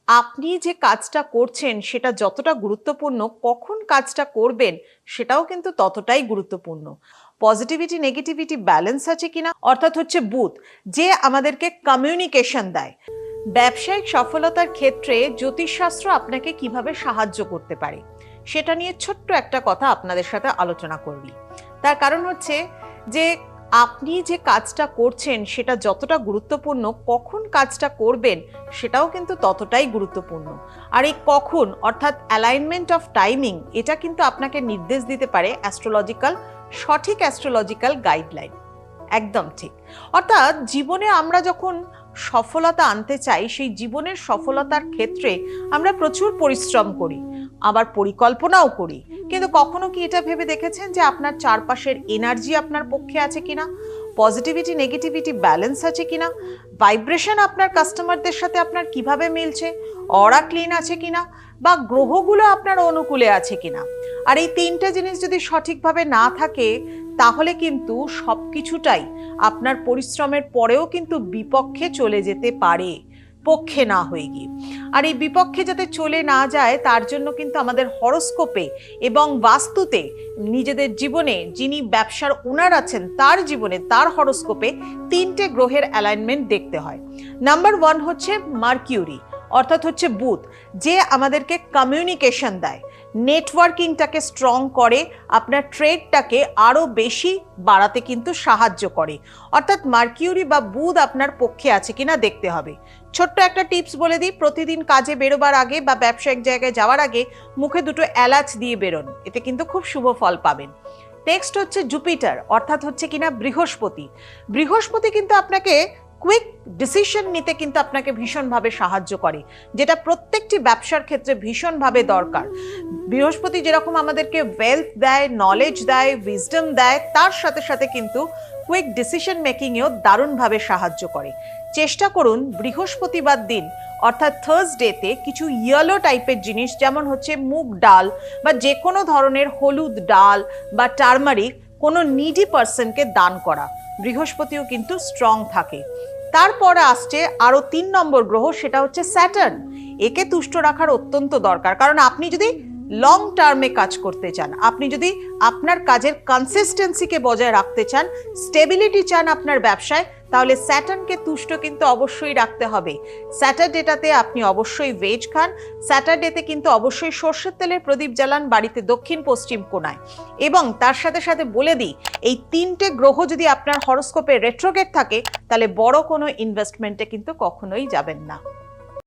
আপনি যে কাজটা করছেন সেটা যতটা গুরুত্বপূর্ণ, কখন কাজটা করবেন সেটাও কিন্তু ততটাই গুরুত্বপূর্ণ। পজিটিভিটি নেগেটিভিটি ব্যালেন্স আছে কিনা, অর্থাৎ হচ্ছে বুথ যে আমাদেরকে কমিউনিকেশন দেয়। ব্যবসায়িক সফলতার ক্ষেত্রে জ্যোতিষশাস্ত্র আপনাকে কিভাবে সাহায্য করতে পারে সেটা নিয়ে ছোট্ট একটা কথা আপনাদের সাথে আলোচনা করবি। তার কারণ হচ্ছে যে আপনি যে কাজটা করছেন সেটা যতটা গুরুত্বপূর্ণ, কখন কাজটা করবেন সেটাও কিন্তু ততটাই গুরুত্বপূর্ণ। আর এই কখন অর্থাৎ অ্যালাইনমেন্ট অফ টাইমিং, এটা কিন্তু আপনাকে নির্দেশ দিতে পারে সঠিক অ্যাস্ট্রোলজিক্যাল গাইডলাইন। একদম ঠিক। অর্থাৎ জীবনে আমরা যখন সফলতা আনতে চাই, সেই জীবনের সফলতার ক্ষেত্রে আমরা প্রচুর পরিশ্রম করি, আবার পরিকল্পনাও করি, কিন্তু কখনো কি এটা ভেবে দেখেছেন যে আপনার চারপাশের এনার্জি আপনার পক্ষে আছে কিনা, পজিটিভিটি নেগেটিভিটি ব্যালেন্স আছে কিনা, ভাইব্রেশন আপনার কাস্টমারদের সাথে আপনার কিভাবে মিলছে, অরা ক্লিন আছে কিনা, বা গ্রহগুলো আপনার অনুকূলে আছে কিনা। আর এই তিনটে জিনিস যদি সঠিকভাবে না থাকে, তাহলে কিন্তু সবকিছুটাই আপনার পরিশ্রমের পরেও কিন্তু বিপক্ষে চলে যেতে পারে, পক্ষে না হয়ে গিয়ে। আর এই বিপক্ষে যাতে চলে না যায় তার জন্য কিন্তু আমাদের হরোস্কোপে এবং বাস্তুতে, নিজেদের জীবনে যিনি ব্যবসার ওনার আছেন তার জীবনে, তার হরোস্কোপে তিনটে গ্রহের অ্যালাইনমেন্ট দেখতে হয়। নাম্বার 1 হচ্ছে মার্কিউরি, অর্থাৎ হচ্ছে বুধ, যে আমাদেরকে কমিউনিকেশন দেয়, নেটওয়ার্কিংটাকে স্ট্রং করে, আপনার ট্রেডটাকে আরো বেশি বাড়াতে কিন্তু সাহায্য করে। অর্থাৎ মার্কিউরি বা বুধ আপনার পক্ষে আছে কিনা দেখতে হবে। ছোট্ট একটা টিপস বলে দিই, প্রতিদিন কাজে বেরোবার আগে বা ব্যবসায়িক জায়গায় যাওয়ার আগে মুখে দুটো এলাচ দিয়ে বেরোন, এতে কিন্তু খুব শুভ ফল পাবেন। নেক্সট হচ্ছে জুপিটার, অর্থাৎ হচ্ছে কিনা বৃহস্পতি। বৃহস্পতি কিন্তু আপনাকে কুইক ডিসিশন নিতে কিন্তু আপনাকে ভীষণভাবে সাহায্য করে, যেটা প্রত্যেকটি ব্যবসার ক্ষেত্রে ভীষণভাবে দরকার। বৃহস্পতি যেরকম আমাদেরকে ওয়েলথ দেয়, নলেজ দেয়, উইজডম দেয়, তার সাথে সাথে কিন্তু কুইক ডিসিশন মেকিংয়েও দারুণভাবে সাহায্য করে। চেষ্টা করুন বৃহস্পতিবার দিন অর্থাৎ থার্সডেতে কিছু ইয়েলো টাইপের জিনিস, যেমন হচ্ছে মুগ ডাল বা যে কোনো ধরনের হলুদ ডাল বা টার্মারিক কোনো নিডি পার্সনকে দান করা। বৃহস্পতিও কিন্তু স্ট্রং থাকে। তারপর আসছে আরো 3 নম্বর গ্রহ, সেটা হচ্ছে স্যাটার্ন। একে তুষ্ট রাখার অত্যন্ত দরকার, কারণ আপনি যদি লং টার্মে কাজ করতে চান, আপনি যদি আপনার কাজের কনসিস্টেন্সিকে বজায় রাখতে চান, স্টেবিলিটি চান আপনার ব্যবসায়, তাহলে স্যাটার্নকে তুষ্ট কিন্তু অবশ্যই রাখতে হবে। স্যাটারডেটাতে আপনি অবশ্যই ভেজ খান। স্যাটারডেতে কিন্তু অবশ্যই সর্ষের তেলের প্রদীপ জ্বালান বাড়িতে দক্ষিণ পশ্চিম কোণায়। এবং তার সাথে সাথে বলে দিই, এই 3টে গ্রহ যদি আপনার হরোস্কোপে রেট্রোগেট থাকে, তাহলে বড় কোনো ইনভেস্টমেন্টে কিন্তু কখনোই যাবেন না।